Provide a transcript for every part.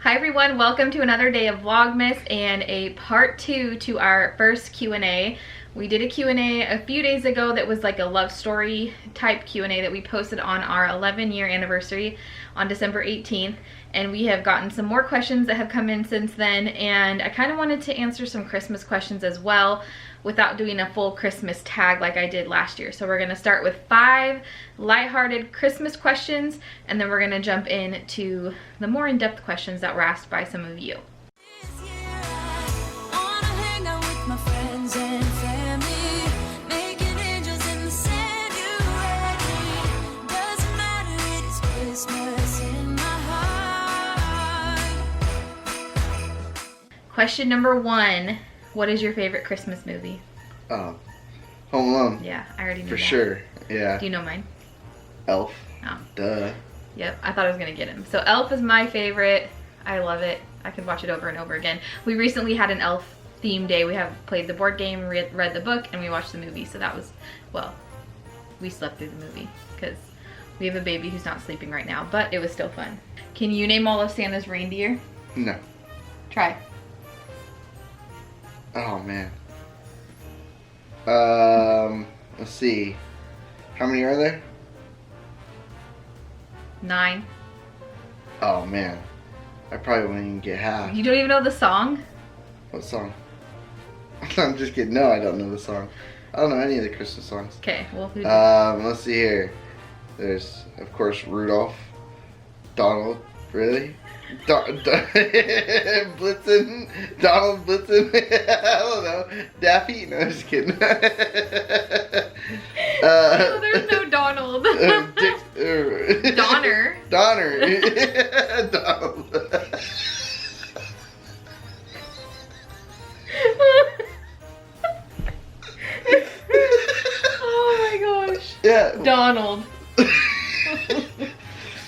Hi everyone, welcome to another day of Vlogmas and a part 2 to our first Q&A. We did a Q&A a few days ago that was like a love story type Q&A that we posted on our 11-year anniversary on December 18th. And we have gotten some more questions that have come in since then, and I kind of wanted to answer some Christmas questions as well without doing a full Christmas tag like I did last year. So we're gonna start with 5 lighthearted Christmas questions, and then we're gonna jump into the more in-depth questions that were asked by some of you. Question number 1, what is your favorite Christmas movie? Home Alone. Yeah, I already knew For that. sure, yeah. Do you know mine? Elf. Oh. Duh. Yep, I thought I was gonna get him. So Elf is my favorite. I love it. I could watch it over and over again. We recently had an Elf theme day. We have played the board game, read the book, and we watched the movie. So that was, well, we slept through the movie because we have a baby who's not sleeping right now, but it was still fun. Can you name all of Santa's reindeer? No. Try. Oh man. Let's see. How many are there? 9. Oh man. I probably wouldn't even get half. You don't even know the song? What song? I'm just kidding. No, I don't know the song. I don't know any of the Christmas songs. Okay, well, who Let's see here. There's, of course, Rudolph. Donald. Really? Blitzen, Donald Blitzen, I don't know, Daffy, no, just kidding. No, there's no Donald. Donner. Donner. Donald. Oh my gosh. Yeah. Donald.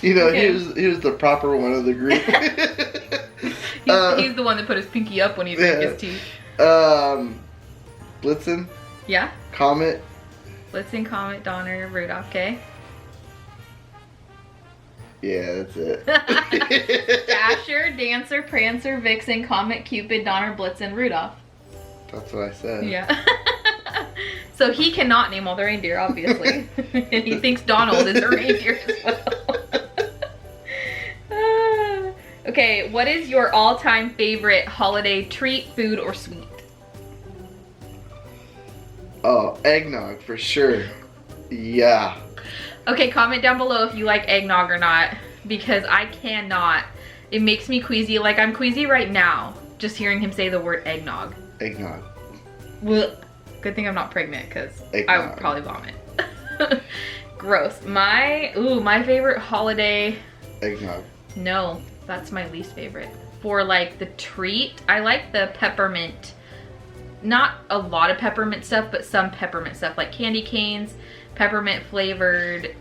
You know, Okay. he was the proper one of the group. He's the one that put his pinky up when he drank his tea. Blitzen. Yeah? Comet. Blitzen, Comet, Donner, Rudolph, okay? Yeah, that's it. Dasher, Dancer, Prancer, Vixen, Comet, Cupid, Donner, Blitzen, Rudolph. That's what I said. Yeah. So he cannot name all the reindeer, obviously. And he thinks Donald is a reindeer as well. Okay, what is your all-time favorite holiday treat, food, or sweet? Oh, eggnog for sure. Yeah. Okay, comment down below if you like eggnog or not, because I cannot. It makes me queasy. Like, I'm queasy right now just hearing him say the word eggnog. Eggnog. Well, good thing I'm not pregnant, because I would probably vomit. Gross. My favorite holiday. Eggnog. No, that's my least favorite. For like the treat, I like the peppermint. Not a lot of peppermint stuff, but some peppermint stuff, like candy canes, peppermint flavored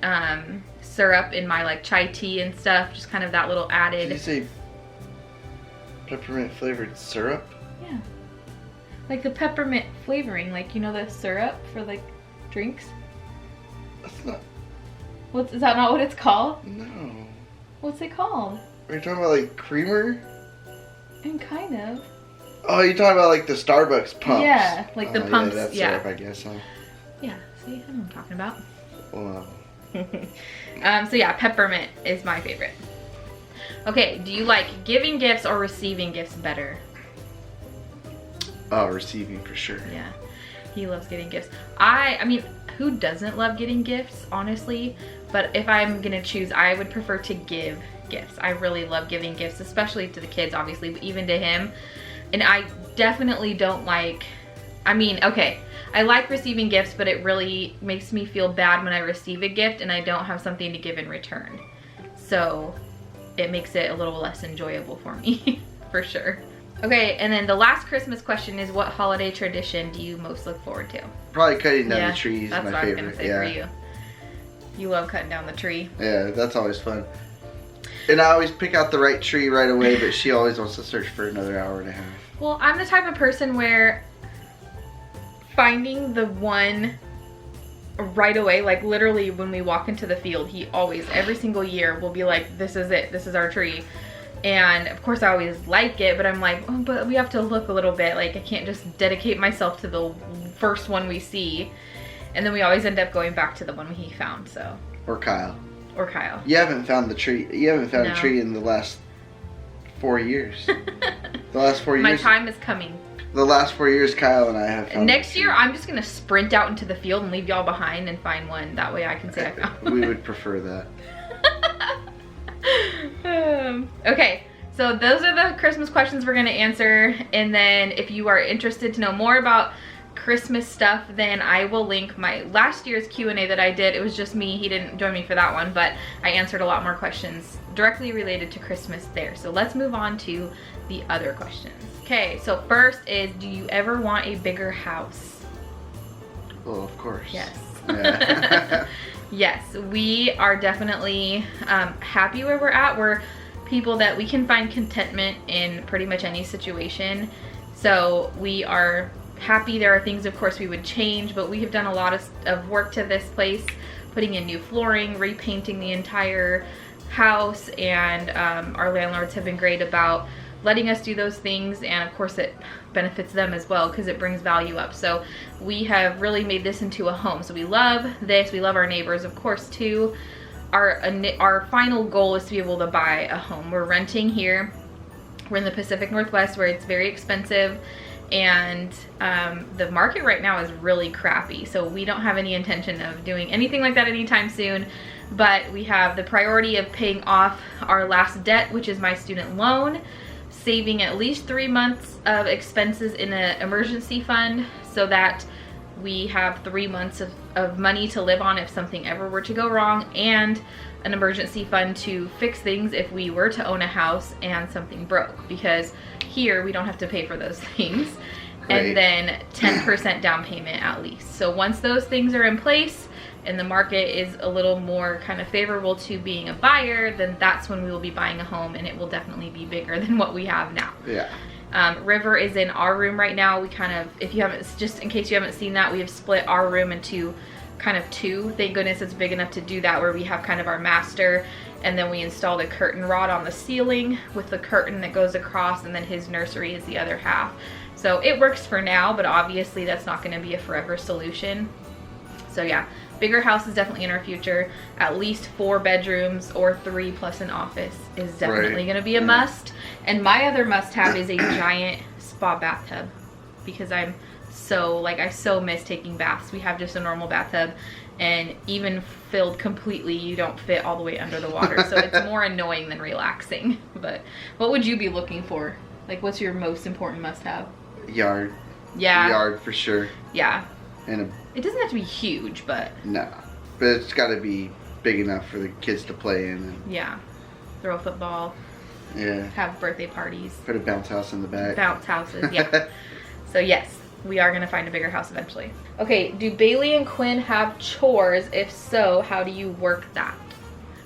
syrup in my like chai tea and stuff. Just kind of that little added. Did you say peppermint flavored syrup? Yeah. Like the peppermint flavoring, like, you know, the syrup for like drinks? That's not. Is that not what it's called? No. What's it called? Are you talking about like creamer? And kind of. Oh, you're talking about like the Starbucks pumps. Yeah, like the pumps, Yeah, that's yeah. syrup, I guess, huh? Yeah, see, I know what I'm talking about. Wow. So yeah, peppermint is my favorite. Okay, do you like giving gifts or receiving gifts better? Oh, receiving for sure. Yeah, he loves getting gifts. I mean, who doesn't love getting gifts, honestly? But if I'm gonna choose, I would prefer to give gifts. I really love giving gifts, especially to the kids, obviously, but even to him. And I definitely don't like, I mean, okay, I like receiving gifts, but it really makes me feel bad when I receive a gift and I don't have something to give in return. So it makes it a little less enjoyable for me, for sure. Okay, and then the last Christmas question is, what holiday tradition do you most look forward to? Probably cutting down the trees. That's my what favorite. I was gonna say for you. You love cutting down the tree. Yeah, that's always fun. And I always pick out the right tree right away, but she always wants to search for another hour and a half. Well, I'm the type of person where finding the one right away, like literally when we walk into the field, he always, every single year will be like, this is it, this is our tree. And of course I always like it, but I'm like, oh, but we have to look a little bit. Like I can't just dedicate myself to the first one we see. And then we always end up going back to the one he found, so. Or Kyle. Or Kyle. You haven't found the tree. You haven't found No. a tree in the last 4 years. The last 4 years. My time is coming. The last 4 years, Kyle and I have found Next year, I'm just gonna sprint out into the field and leave y'all behind and find one. That way I can say I found one. We would prefer that. Okay, so those are the Christmas questions we're gonna answer. And then if you are interested to know more about Christmas stuff, then I will link my last year's Q&A that I did. It was just me. He didn't join me for that one, but I answered a lot more questions directly related to Christmas there. So let's move on to the other questions. Okay, so first is, do you ever want a bigger house? Well, of course. Yes. Yeah. Yes, we are definitely happy where we're at. We're people that we can find contentment in pretty much any situation. So we are happy. There are things, of course, we would change, but we have done a lot of work to this place, putting in new flooring, repainting the entire house, and our landlords have been great about letting us do those things, and of course it benefits them as well because it brings value up. So we have really made this into a home. So we love this. We love our neighbors, of course, too. Our final goal is to be able to buy a home. We're renting here. We're in the Pacific Northwest where it's very expensive, and the market right now is really crappy. So we don't have any intention of doing anything like that anytime soon, but we have the priority of paying off our last debt, which is my student loan, saving at least 3 months of expenses in an emergency fund so that we have 3 months of money to live on if something ever were to go wrong, and an emergency fund to fix things if we were to own a house and something broke, because here we don't have to pay for those things. Great. And then 10% down payment at least. So once those things are in place and the market is a little more kind of favorable to being a buyer, then that's when we will be buying a home, and it will definitely be bigger than what we have now. Yeah. River is in our room right now. We kind of, if you haven't, just in case you haven't seen that, we have split our room into kind of two. Thank goodness it's big enough to do that, where we have kind of our master, and then we installed a curtain rod on the ceiling with the curtain that goes across, and then his nursery is the other half. So it works for now, but obviously that's not going to be a forever solution. So yeah, bigger house is definitely in our future. At least 4 bedrooms or 3 plus an office is definitely going to be a must. And my other must-have is a giant spa bathtub, because I'm so, like, I so miss taking baths. We have just a normal bathtub, and even filled completely, you don't fit all the way under the water. So it's more annoying than relaxing. But what would you be looking for? Like, what's your most important must-have? Yard. Yeah. Yard for sure. Yeah. And it doesn't have to be huge, but no, but it's got to be big enough for the kids to play in. And yeah, throw a football. Yeah. Have birthday parties. Put a bounce house in the back. Bounce houses, yeah. So yes, we are gonna find a bigger house eventually. Okay, do Bailey and Quinn have chores? If so, how do you work that?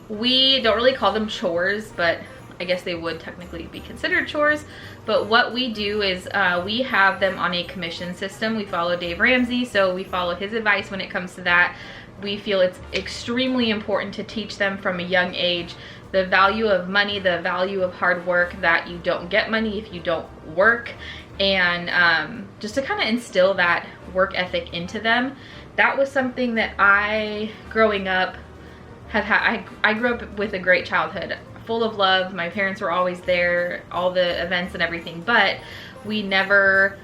We don't really call them chores, but I guess they would technically be considered chores. But what we do is we have them on a commission system. We follow Dave Ramsey, so we follow his advice when it comes to that. We feel it's extremely important to teach them from a young age the value of money, the value of hard work, that you don't get money if you don't work, and just to kind of instill that work ethic into them. That was something that I, growing up, have had. I grew up with a great childhood, full of love. My parents were always there, all the events and everything, but we never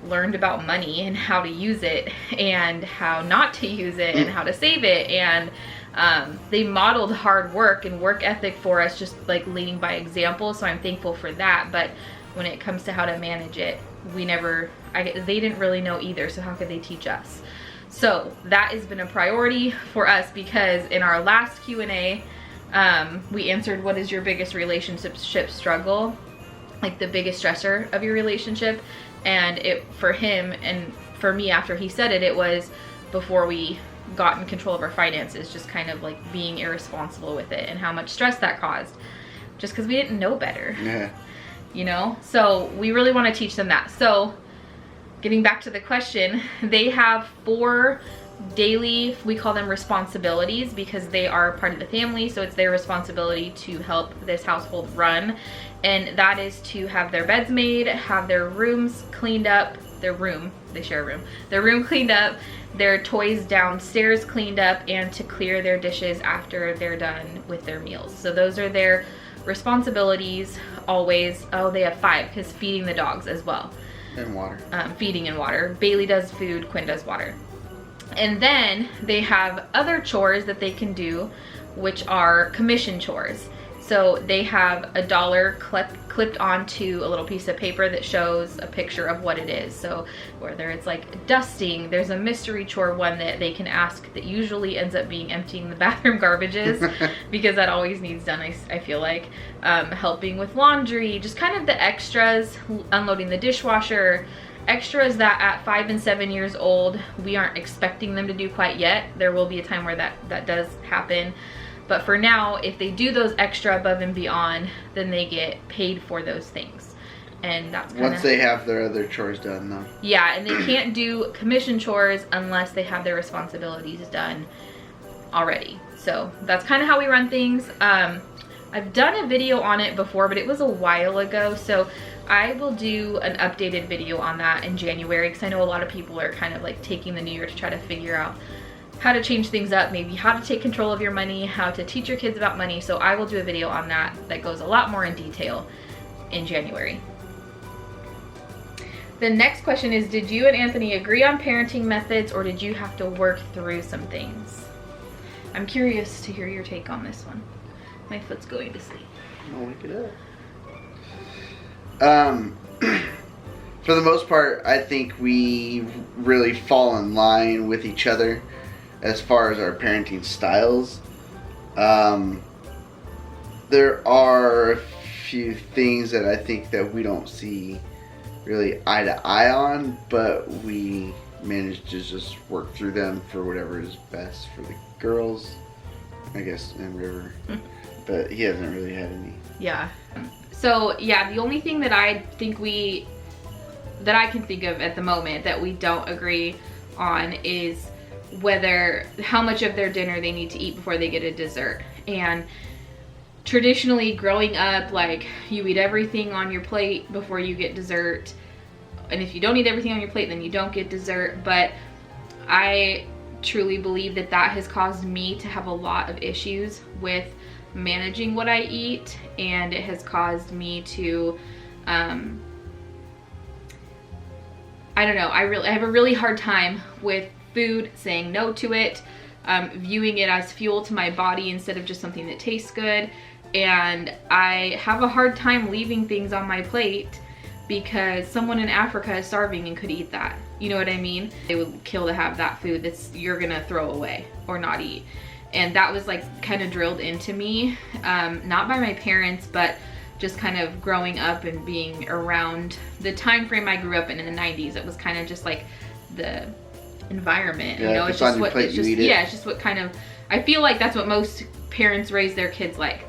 learned about money and how to use it and how not to use it and how to save it. And they modeled hard work and work ethic for us, just like leading by example. So I'm thankful for that. But when it comes to how to manage it, they didn't really know either. So how could they teach us? So that has been a priority for us, because in our last Q&A, we answered, what is your biggest relationship struggle? Like the biggest stressor of your relationship. And for him and for me, after he said it, it was before we got in control of our finances, just kind of like being irresponsible with it and how much stress that caused, just because we didn't know better. Yeah. You know? So we really want to teach them that. So getting back to the question, they have 4 daily, we call them responsibilities because they are part of the family, so it's their responsibility to help this household run, and that is to have their beds made, have their rooms cleaned up, they share a room, their room cleaned up, their toys downstairs cleaned up, and to clear their dishes after they're done with their meals. So those are their responsibilities always. Oh, they have 5 because feeding the dogs as well. And water. Feeding and water. Bailey does food, Quinn does water. And then they have other chores that they can do, which are commission chores. So they have $1 clipped onto a little piece of paper that shows a picture of what it is. So whether it's like dusting, there's a mystery chore one that they can ask that usually ends up being emptying the bathroom garbages because that always needs done, I feel like. Helping with laundry, just kind of the extras, unloading the dishwasher, extras that at 5 and 7 years old, we aren't expecting them to do quite yet. There will be a time where that does happen. But for now, if they do those extra above and beyond, then they get paid for those things. And that's kind of... Once they have their other chores done, though. Yeah, and they can't do commission chores unless they have their responsibilities done already. So that's kind of how we run things. I've done a video on it before, but it was a while ago. So I will do an updated video on that in January, because I know a lot of people are kind of like taking the new year to try to figure out how to change things up, maybe how to take control of your money, how to teach your kids about money. So I will do a video on that goes a lot more in detail in January. The next question is, did you and Anthony agree on parenting methods, or did you have to work through some things? I'm curious to hear your take on this one. My foot's going to sleep. I'll wake it up. For the most part, I think we really fall in line with each other as far as our parenting styles. There are a few things that I think that we don't see really eye to eye on, but we manage to just work through them for whatever is best for the girls, I guess, and River. But he hasn't really had any. Yeah. So yeah, the only thing that I think that I can think of at the moment that we don't agree on is how much of their dinner they need to eat before they get a dessert. And traditionally growing up, like, you eat everything on your plate before you get dessert, and if you don't eat everything on your plate, then you don't get dessert. But I truly believe that has caused me to have a lot of issues with managing what I eat, and it has caused me to I don't know, I have a really hard time with food, saying no to it, viewing it as fuel to my body instead of just something that tastes good. And I have a hard time leaving things on my plate because someone in Africa is starving and could eat that. You know what I mean? They would kill to have that food you're gonna throw away or not eat. And that was like kind of drilled into me, not by my parents, but just kind of growing up and being around the time frame I grew up in the 90s. It was kind of just like the environment, yeah, you know, it's just what kind of, I feel like that's what most parents raise their kids like.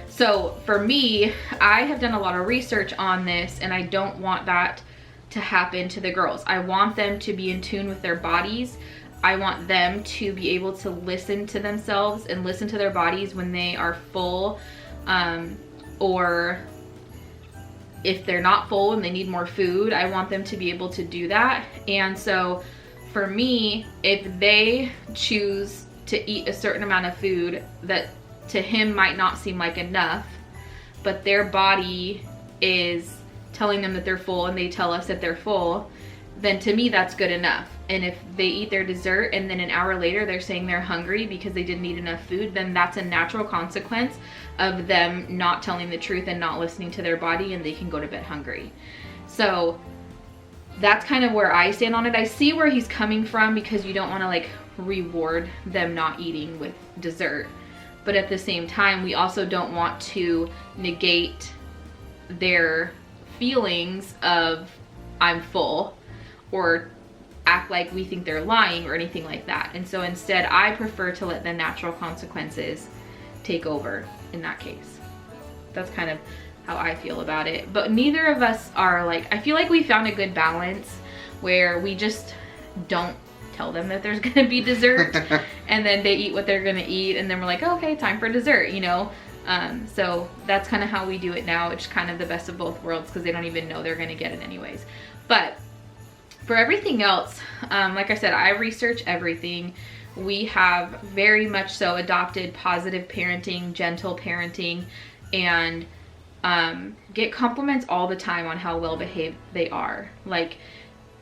So for me, I have done a lot of research on this, and I don't want that to happen to the girls. I want them to be in tune with their bodies. I want them to be able to listen to themselves and listen to their bodies when they are full, or if they're not full and they need more food. I want them to be able to do that. And so for me, if they choose to eat a certain amount of food that to him might not seem like enough, but their body is telling them that they're full and they tell us that they're full, then to me that's good enough. And if they eat their dessert and then an hour later they're saying they're hungry because they didn't eat enough food, then that's a natural consequence of them not telling the truth and not listening to their body, and they can go to bed hungry. So that's kind of where I stand on it. I see where he's coming from, because you don't want to like reward them not eating with dessert, but at the same time we also don't want to negate their feelings of I'm full, or act like we think they're lying or anything like that. And so instead I prefer to let the natural consequences take over in that case. That's kind of how I feel about it. But neither of us are like, I feel like we found a good balance where we just don't tell them that there's gonna be dessert. And then they eat what they're gonna eat, and then we're like, oh, okay, time for dessert, you know? So that's kind of how we do it now. It's kind of the best of both worlds because they don't even know they're gonna get it anyways. But for everything else, like I said, I research everything. We have very much so adopted positive parenting, gentle parenting, and get compliments all the time on how well behaved they are. Like,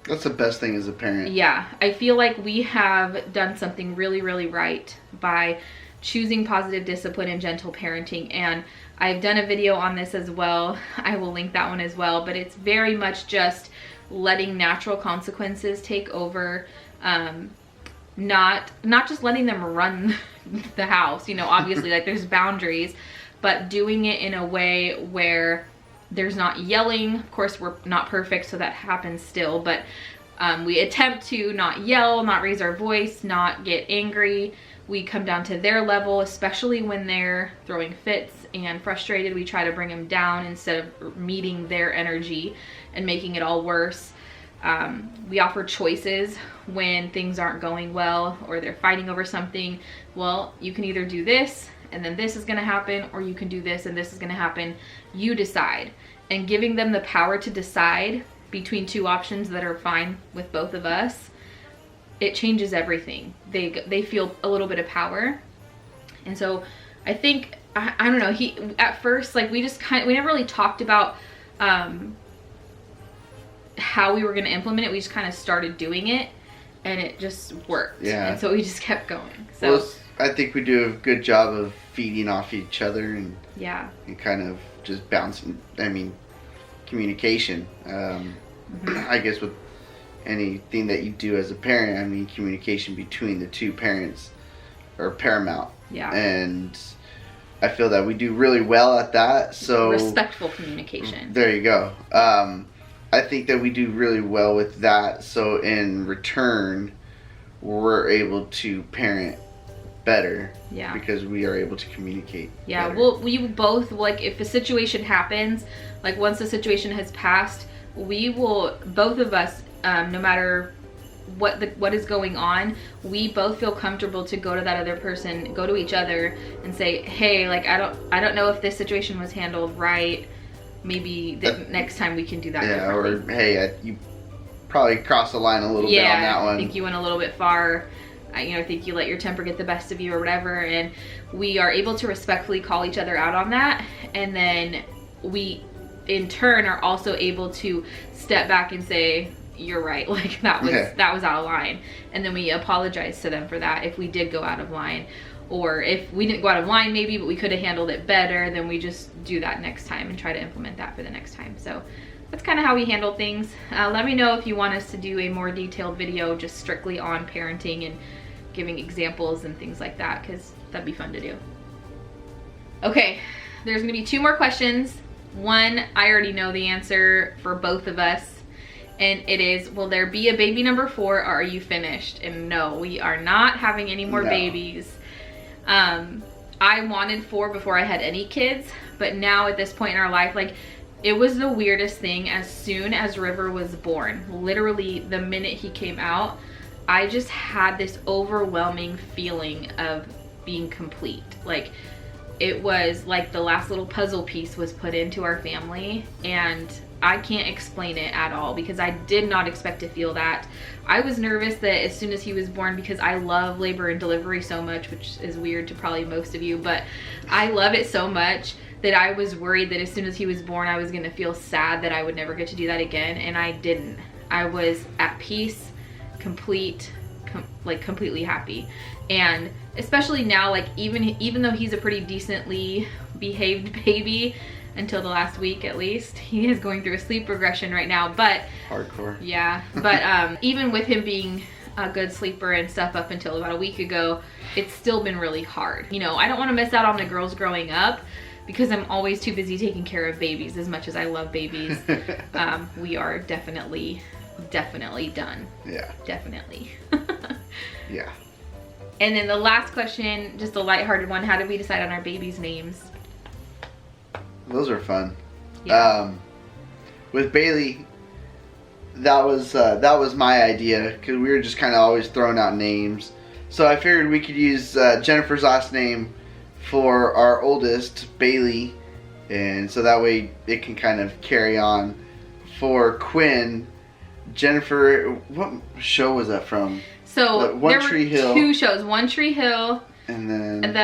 that's the best thing as a parent. Yeah, I feel like we have done something really, really right by choosing positive discipline and gentle parenting. And I've done a video on this as well. I will link that one as well. But it's very much just letting natural consequences take over. Not just letting them run the house. You know, obviously, like, there's boundaries. But doing it in a way where there's not yelling. Of course, we're not perfect, so that happens still. But we attempt to not yell, not raise our voice, not get angry. We come down to their level, especially when they're throwing fits and frustrated. We try to bring them down instead of meeting their energy and making it all worse. We offer choices when things aren't going well or they're fighting over something. Well, you can either do this and then this is going to happen, or you can do this and this is going to happen. You decide. And giving them the power to decide between two options that are fine with both of us, it changes everything. They feel a little bit of power. And so I think, I don't know, at first, like, we never really talked about how we were going to implement it. We just kind of started doing it, and it just worked. Yeah. And so we just kept going. So well, I think we do a good job of feeding off each other and yeah, and kind of just bouncing. I mean, communication. I guess with anything that you do as a parent, I mean, communication between the two parents are paramount. Yeah. And I feel that we do really well at that. So respectful communication. There you go. I think that we do really well with that. So in return, we're able to parent better. Yeah. Because we are able to communicate. Yeah. Better. Well, we both, like, if a situation happens, like, once the situation has passed, we will, both of us, no matter what is going on, we both feel comfortable to go to that other person, go to each other and say, hey, like, I don't know if this situation was handled right. Maybe the next time we can do that. Yeah, or hey, you probably crossed the line a little bit on that one. I think you went a little bit far. I think you let your temper get the best of you or whatever, and we are able to respectfully call each other out on that. And then we, in turn, are also able to step back and say, you're right, like, that was out of line. And then we apologize to them for that if we did go out of line. Or if we didn't go out of line maybe, but we could have handled it better, then we just do that next time and try to implement that for the next time. So that's kind of how we handle things. Let me know if you want us to do a more detailed video just strictly on parenting and giving examples and things like that, because that'd be fun to do. Okay, there's gonna be 2 more questions. One, I already know the answer for both of us. And it is, will there be a baby number 4, or are you finished? And no, we are not having any more babies. I wanted 4 before I had any kids, but now at this point in our life, like, it was the weirdest thing. As soon as River was born, literally the minute he came out, I just had this overwhelming feeling of being complete. Like, it was like the last little puzzle piece was put into our family, and I can't explain it at all because I did not expect to feel that. I was nervous that as soon as he was born, because I love labor and delivery so much, which is weird to probably most of you, but I love it so much that I was worried that as soon as he was born, I was gonna feel sad that I would never get to do that again, and I didn't. I was at peace, completely happy. And especially now, like, even though he's a pretty decently behaved baby, until the last week at least, he is going through a sleep regression right now, but hardcore. Yeah, but even with him being a good sleeper and stuff up until about a week ago, it's still been really hard. You know, I don't want to miss out on the girls growing up because I'm always too busy taking care of babies. As much as I love babies, we are definitely done. Yeah. Definitely. Yeah. And then the last question, just a lighthearted one, how did we decide on our babies' names? Those are fun. Yeah. With Bailey, that was my idea, because we were just kind of always throwing out names. So I figured we could use Jennifer's last name for our oldest, Bailey, and so that way it can kind of carry on. For Quinn, Jennifer, what show was that from? So One Tree Hill. 2 shows. One Tree Hill. And then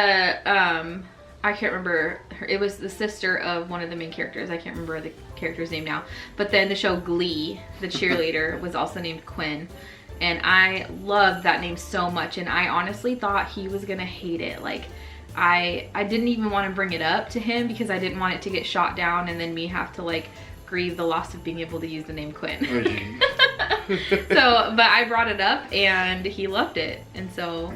I can't remember. It was the sister of one of the main characters. I can't remember the character's name now. But then the show Glee, the cheerleader, was also named Quinn. And I loved that name so much. And I honestly thought he was going to hate it. Like, I didn't even want to bring it up to him because I didn't want it to get shot down and then me have to, like, grieve the loss of being able to use the name Quinn. But I brought it up and he loved it. And so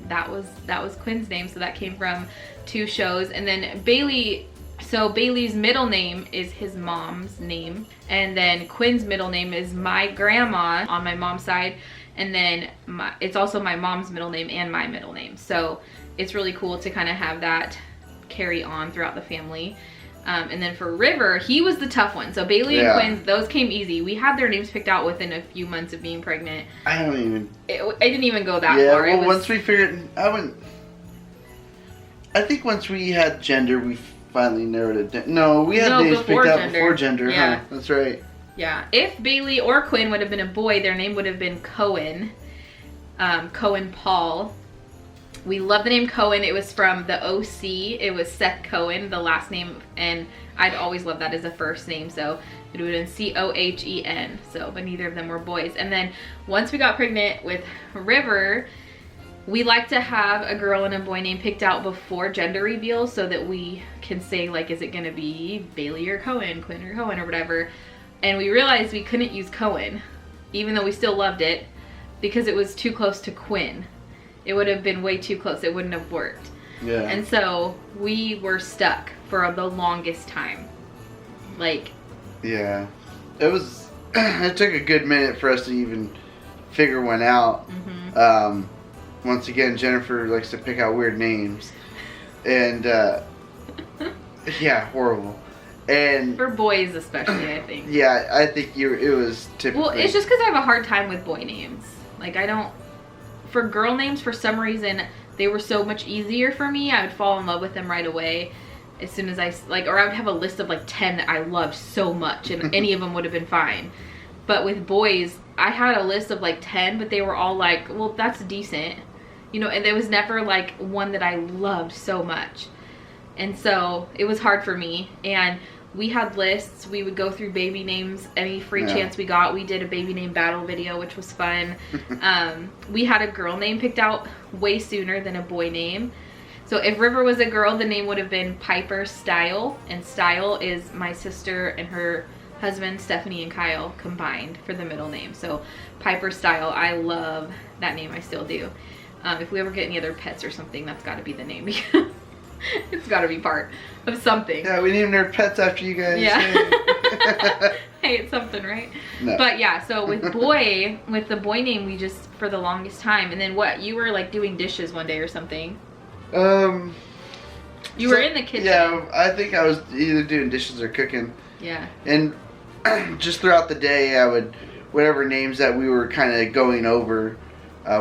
that was Quinn's name. So that came from 2 shows. And then Bailey, so Bailey's middle name is his mom's name, and then Quinn's middle name is my grandma on my mom's side, and then it's also my mom's middle name and my middle name. So it's really cool to kind of have that carry on throughout the family. And then for River, he was the tough one. So Bailey and Quinn, those came easy. We had their names picked out within a few months of being pregnant. I didn't even go that far. Yeah, well, once we figured, I think once we had gender, we finally narrowed it down. No, we had names picked out before gender. Yeah. Huh? That's right. Yeah. If Bailey or Quinn would have been a boy, their name would have been Cohen. Cohen Paul. We love the name Cohen. It was from the OC. It was Seth Cohen, the last name, and I'd always loved that as a first name, so it would have been Cohen. So, but neither of them were boys. And then once we got pregnant with River, we like to have a girl and a boy name picked out before gender reveal so that we can say, like, is it gonna be Bailey or Cohen, Quinn or Cohen or whatever. And we realized we couldn't use Cohen, even though we still loved it, because it was too close to Quinn. It would have been way too close. It wouldn't have worked. Yeah. And so we were stuck for the longest time. Like. Yeah. It was, it took a good minute for us to even figure one out. Mm-hmm. Once again, Jennifer likes to pick out weird names. And, yeah, horrible. And for boys especially, I think. Yeah, I think it was typically. Well, it's just because I have a hard time with boy names. Like, I don't. For girl names, for some reason, they were so much easier for me. I would fall in love with them right away as soon as or I would have a list of like 10 that I loved so much, and any of them would have been fine. But with boys, I had a list of like 10, but they were all like, well, that's decent. You know, and there was never like one that I loved so much. And so it was hard for me. And we had lists. We would go through baby names any free chance we got. We did a baby name battle video, which was fun. We had a girl name picked out way sooner than a boy name. So if River was a girl, the name would have been Piper Style. And Style is my sister and her husband, Stephanie and Kyle, combined for the middle name. So Piper Style, I love that name. I still do. If we ever get any other pets or something, that's got to be the name. It's got to be part of something. Yeah, we named our pets after you guys. Yeah. Hey, it's something, right? No. But yeah, so with the boy name, we just, for the longest time. And then what, you were like doing dishes one day or something. You were in the kitchen. Yeah, I think I was either doing dishes or cooking. Yeah. And just throughout the day, I would, whatever names that we were kind of going over,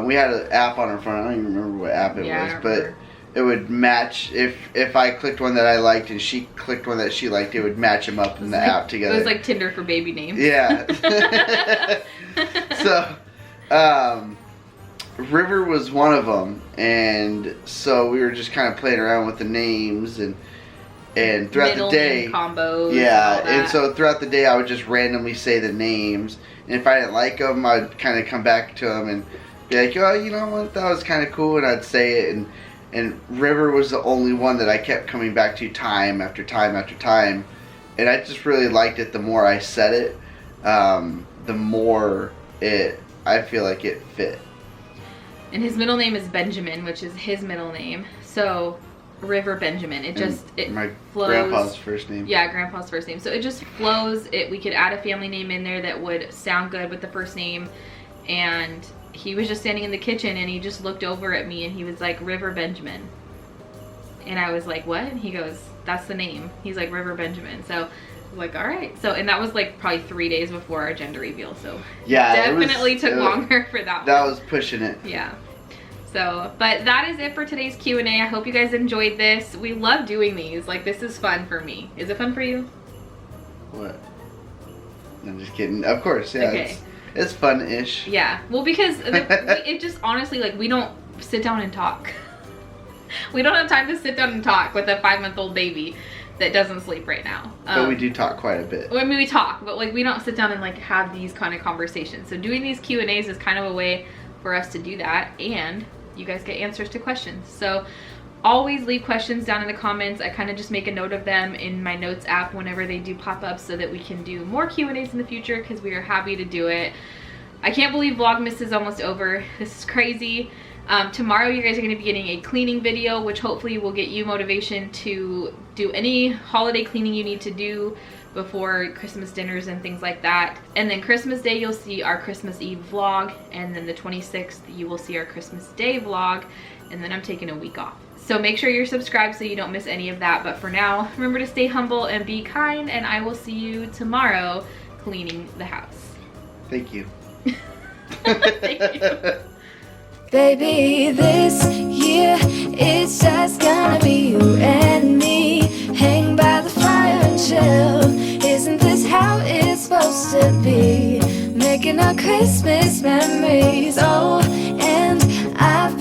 we had an app on our phone. I don't even remember what app it was, but it would match. If I clicked one that I liked and she clicked one that she liked, it would match them up in the app together. It was like Tinder for baby names. Yeah. So, River was one of them, and so we were just kind of playing around with the names and throughout the day, name combos. Yeah, and so throughout the day, I would just randomly say the names, and if I didn't like them, I'd kind of come back to them and be like, oh, you know what, that was kind of cool, and I'd say it, and River was the only one that I kept coming back to time after time after time, and I just really liked it. The more I said it, the more I feel like it fit. And his middle name is Benjamin, which is his middle name. So, River Benjamin. It my flows. Grandpa's first name. Yeah, Grandpa's first name. So it just flows. We could add a family name in there that would sound good with the first name. And he was just standing in the kitchen and he just looked over at me and he was like, River Benjamin. And I was like, what? And he goes, that's the name. He's like, River Benjamin. So Like, all right. So, and that was like probably 3 days before our gender reveal. So yeah, definitely took longer for that one. That was pushing it. Yeah. So, but that is it for today's Q&A. I hope you guys enjoyed this. We love doing these. Like, this is fun for me. Is it fun for you? What? I'm just kidding. Of course, yeah. Okay. It's fun-ish. Yeah. Well, because it just honestly, like, we don't sit down and talk. We don't have time to sit down and talk with a 5-month-old baby that doesn't sleep right now. But we do talk quite a bit. I mean, we talk, but like we don't sit down and like have these kind of conversations. So doing these Q&As is kind of a way for us to do that, and you guys get answers to questions. So always leave questions down in the comments. I kind of just make a note of them in my notes app whenever they do pop up so that we can do more Q&As in the future, because we are happy to do it. I can't believe Vlogmas is almost over. This is crazy. Tomorrow you guys are going to be getting a cleaning video, which hopefully will get you motivation to do any holiday cleaning you need to do before Christmas dinners and things like that. And then Christmas Day you'll see our Christmas Eve vlog, and then the 26th you will see our Christmas Day vlog, and then I'm taking a week off. So make sure you're subscribed so you don't miss any of that. But for now, remember to stay humble and be kind, and I will see you tomorrow cleaning the house. Thank you. Thank you. Baby, this year it's just gonna be you and me. Hang by the fire and chill. Isn't this how it's supposed to be? Making our Christmas memories. Oh, and I've